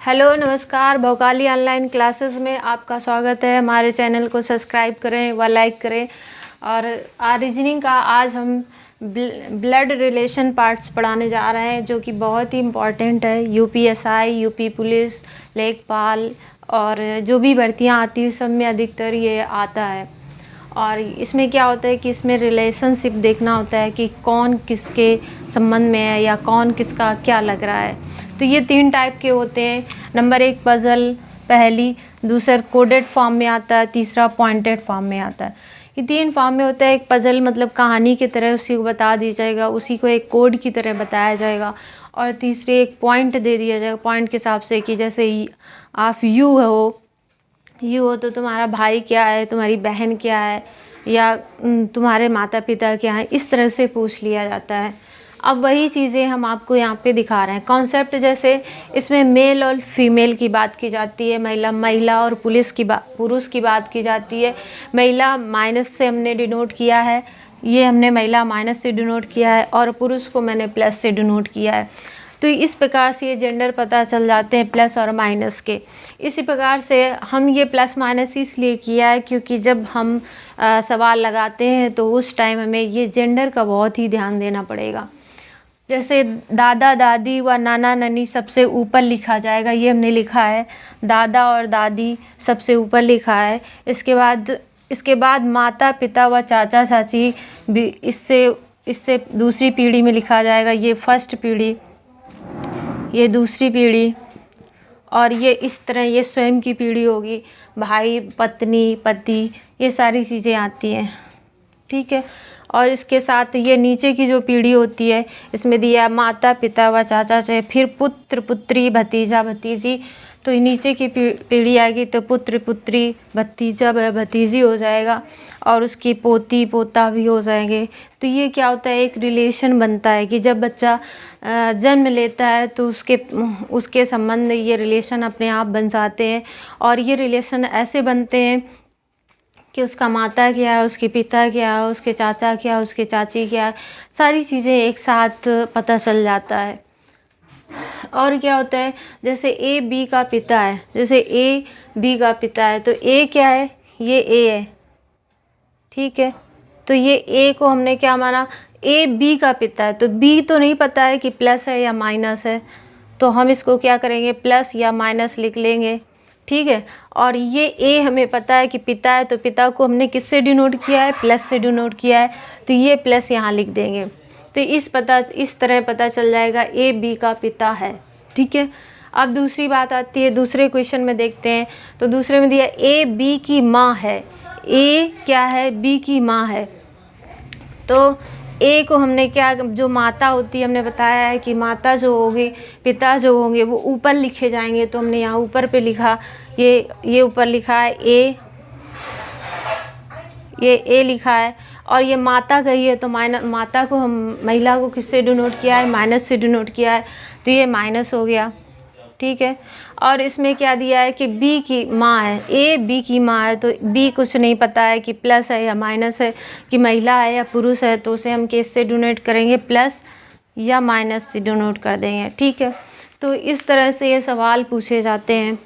Hello नमस्कार, भोकाली online classes में आपका स्वागत है। हमारे चैनल को सब्सक्राइब करें व लाइक करें। और रीजनिंग का आज हम ब्लड रिलेशन पार्ट्स पढ़ाने जा रहे हैं, जो कि बहुत ही इम्पॉर्टेंट है। यूपीएसआई, यूपी पुलिस, लेखपाल और जो भी भर्तियां आती हैं सब में अधिकतर ये आता है। और इसमें क्या होता है कि इसमें रिलेशनशिप देखना होता है कि कौन किसके संबंध में है या कौन किसका क्या लग रहा है। तो ये 3 टाइप के होते हैं। नंबर 1 पज़ल, पहली, दूसरा कोडेड फॉर्म में आता है, तीसरा पॉइंटेड फॉर्म में आता है। ये 3 फॉर्म में होता है। एक पज़ल मतलब कहानी की तरह उसी को बता दी जाएगा, उसी को एक कोड की तरह बताया जाएगा। और तीसरे एक पॉइंट दे दिया जाएगा, पॉइंट के हिसाब से कि जैसे आप यू हो तो तुम्हारा भाई क्या है, तुम्हारी बहन क्या है, या तुम्हारे माता पिता क्या है, इस तरह से पूछ लिया जाता है। अब वही चीज़ें हम आपको यहाँ पे दिखा रहे हैं। कॉन्सेप्ट जैसे इसमें मेल और फीमेल की बात की जाती है, महिला और पुरुष की बात की जाती है। महिला माइनस से हमने डिनोट किया है, ये हमने महिला माइनस से डिनोट किया है, और पुरुष को मैंने प्लस से डिनोट किया है। तो इस प्रकार से ये जेंडर पता चल जाते हैं प्लस और माइनस के। इसी प्रकार से हम ये प्लस माइनस इसलिए किया है क्योंकि जब हम सवाल लगाते हैं तो उस टाइम हमें ये जेंडर का बहुत ही ध्यान देना पड़ेगा। जैसे दादा दादी व नाना नानी सबसे ऊपर लिखा जाएगा, ये हमने लिखा है। दादा और दादी सबसे ऊपर लिखा है। इसके बाद माता पिता व चाचा चाची भी इससे दूसरी पीढ़ी में लिखा जाएगा। ये फर्स्ट पीढ़ी, ये दूसरी पीढ़ी, और ये इस तरह ये स्वयं की पीढ़ी होगी। भाई, पत्नी, पति, ये सारी चीज़ें आती हैं, ठीक है। और इसके साथ ये नीचे की जो पीढ़ी होती है, इसमें दिया माता पिता व चाचा चाचे, फिर पुत्र पुत्री, भतीजा भतीजी। तो नीचे की पीढ़ी आएगी तो पुत्र पुत्री, भतीजा भतीजी हो जाएगा, और उसकी पोती पोता भी हो जाएंगे। तो ये क्या होता है, एक रिलेशन बनता है कि जब बच्चा जन्म लेता है तो उसके संबंध ये रिलेशन अपने आप बन जाते हैं। और ये रिलेशन ऐसे बनते हैं कि उसका माता क्या है, उसके पिता क्या है, उसके चाचा क्या है, उसके चाची क्या है, सारी चीज़ें एक साथ पता चल जाता है। और क्या होता है, जैसे ए बी का पिता है, जैसे ए बी का पिता है तो ए क्या है, ये ए है, ठीक है। तो ये ए को हमने क्या माना, ए बी का पिता है। तो बी तो नहीं पता है कि प्लस है या माइनस है, तो हम इसको क्या करेंगे, प्लस या माइनस लिख लेंगे, ठीक है। और ये ए हमें पता है कि पिता है, तो पिता को हमने किससे डिनोट किया है, प्लस से डिनोट किया है, तो ये प्लस यहाँ लिख देंगे। तो इस तरह पता चल जाएगा ए बी का पिता है, ठीक है। अब दूसरी बात आती है, दूसरे क्वेश्चन में देखते हैं। तो दूसरे में दिया ए बी की माँ है। ए क्या है, बी की माँ है। तो ए को हमने क्या, जो माता होती है हमने बताया है कि माता जो होगी, पिता जो होंगे वो ऊपर लिखे जाएंगे। तो हमने यहाँ ऊपर पे लिखा, ये ऊपर लिखा है ए, ये ए लिखा है। और ये माता गई है तो माता को हम, महिला को किससे डिनोट किया है, माइनस से डिनोट किया है, तो ये माइनस हो गया, ठीक है। और इसमें क्या दिया है कि बी की माँ है, ए बी की माँ है, तो बी कुछ नहीं पता है कि प्लस है या माइनस है, कि महिला है या पुरुष है, तो उसे हम किससे डिनोट करेंगे, प्लस या माइनस से डिनोट कर देंगे, ठीक है। तो इस तरह से ये सवाल पूछे जाते हैं।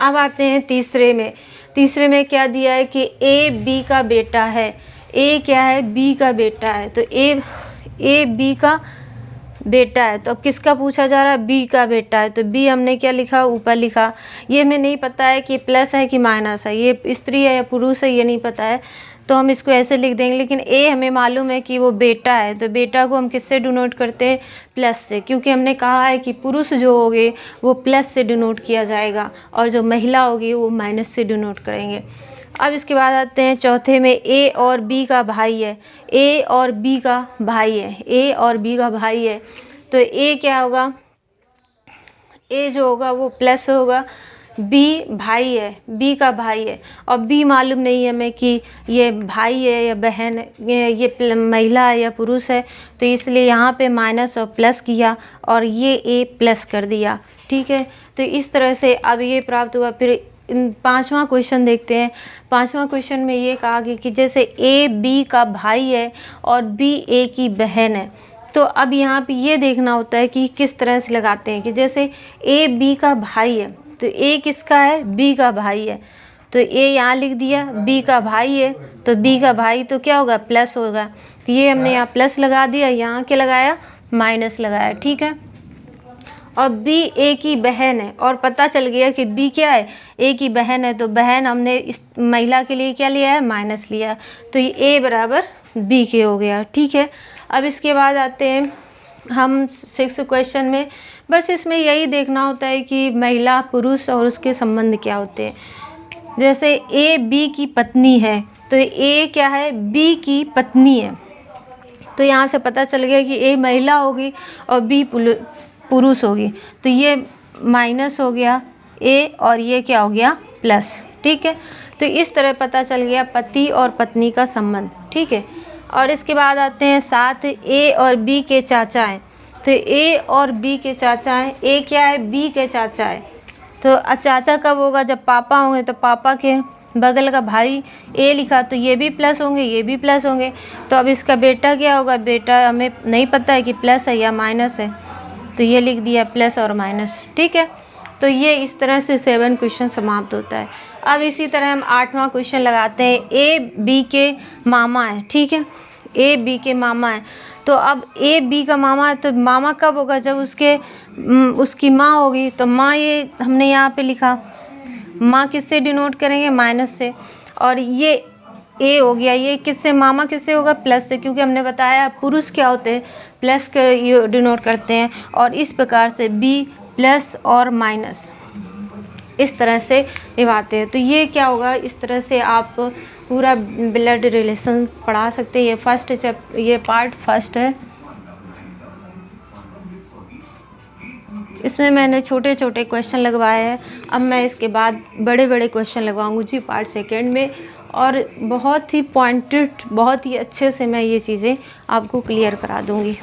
अब आते हैं तीसरे में। तीसरे में क्या दिया है कि ए बी का बेटा है। ए क्या है, बी का बेटा है, तो ए बी का बेटा है। तो अब किसका पूछा जा रहा है, बी का बेटा है, तो बी हमने क्या लिखा, ऊपर लिखा। ये हमें नहीं पता है कि प्लस है कि माइनस है, ये स्त्री है या पुरुष है, ये नहीं पता है, तो हम इसको ऐसे लिख देंगे। लेकिन ए हमें मालूम है कि वो बेटा है, तो बेटा को हम किससे डिनोट करते हैं, प्लस से, क्योंकि हमने कहा है कि पुरुष जो होंगे वो प्लस से डिनोट किया जाएगा, और जो महिला होगी वो माइनस से डिनोट करेंगे। अब इसके बाद आते हैं चौथे में, ए और बी का भाई है। ए और बी का भाई है, ए और बी का भाई है, तो ए क्या होगा, ए जो होगा वो प्लस होगा, बी भाई है, बी का भाई है, और बी मालूम नहीं है हमें कि ये भाई है या बहन है, ये महिला है या पुरुष है, तो इसलिए यहाँ पे माइनस और प्लस किया, और ये ए प्लस कर दिया, ठीक है। तो इस तरह से अब ये प्राप्त हुआ। फिर 5वां क्वेश्चन देखते हैं। 5वां क्वेश्चन में ये कहा कि जैसे ए बी का भाई है और बी ए की बहन है, तो अब यहाँ पे ये देखना होता है कि किस तरह से लगाते हैं, कि जैसे ए बी का भाई है, तो ए किसका है, बी का भाई है, तो ए यहाँ लिख दिया, बी का भाई है तो बी का भाई तो क्या होगा, प्लस होगा, तो ये हमने यहाँ प्लस लगा दिया, यहाँ क्या लगाया, माइनस लगाया, ठीक है। और बी ए की बहन है, और पता चल गया कि बी क्या है, ए की बहन है, तो बहन हमने इस महिला के लिए क्या लिया है, माइनस लिया, तो ये ए बराबर बी के हो गया, ठीक है। अब इसके बाद आते हैं हम 6 क्वेश्चन में। बस इसमें यही देखना होता है कि महिला पुरुष और उसके संबंध क्या होते हैं। जैसे ए बी की पत्नी है, तो ए क्या है, बी की पत्नी है, तो यहाँ से पता चल गया कि ए महिला होगी और बी पुरुष होगी, तो ये माइनस हो गया ए और ये क्या हो गया, प्लस, ठीक है। तो इस तरह पता चल गया पति और पत्नी का संबंध, ठीक है। और इसके बाद आते हैं 7, ए और बी के चाचा हैं, तो ए और बी के चाचा हैं, ए क्या है, बी के चाचा है, तो चाचा कब होगा, जब पापा होंगे, तो पापा के बगल का भाई ए लिखा, तो ये भी प्लस होंगे, ये भी प्लस होंगे, तो अब इसका बेटा क्या होगा, बेटा हमें नहीं पता है कि प्लस है या माइनस है, तो ये लिख दिया प्लस और माइनस, ठीक है। तो ये इस तरह से 7 क्वेश्चन समाप्त होता है। अब इसी तरह हम 8वां क्वेश्चन लगाते हैं, ए बी के मामा है, ठीक है, ए बी के मामा है, तो अब ए बी का मामा है, तो मामा कब होगा, जब उसकी माँ होगी, तो माँ ये हमने यहाँ पे लिखा, माँ किससे डिनोट करेंगे, माइनस से, और ये ए हो गया, ये किससे, मामा किससे होगा, प्लस से, क्योंकि हमने बताया पुरुष क्या होते हैं, प्लस के डिनोट करते हैं, और इस प्रकार से बी प्लस और माइनस इस तरह से निभाते हैं। तो ये क्या होगा, इस तरह से आप पूरा ब्लड रिलेशन पढ़ा सकते हैं। ये पार्ट फर्स्ट है। इसमें मैंने छोटे छोटे क्वेश्चन लगवाए हैं, अब मैं इसके बाद बड़े बड़े क्वेश्चन लगवाऊंगी पार्ट सेकंड में, और बहुत ही पॉइंटेड, बहुत ही अच्छे से मैं ये चीज़ें आपको क्लियर करा दूंगी।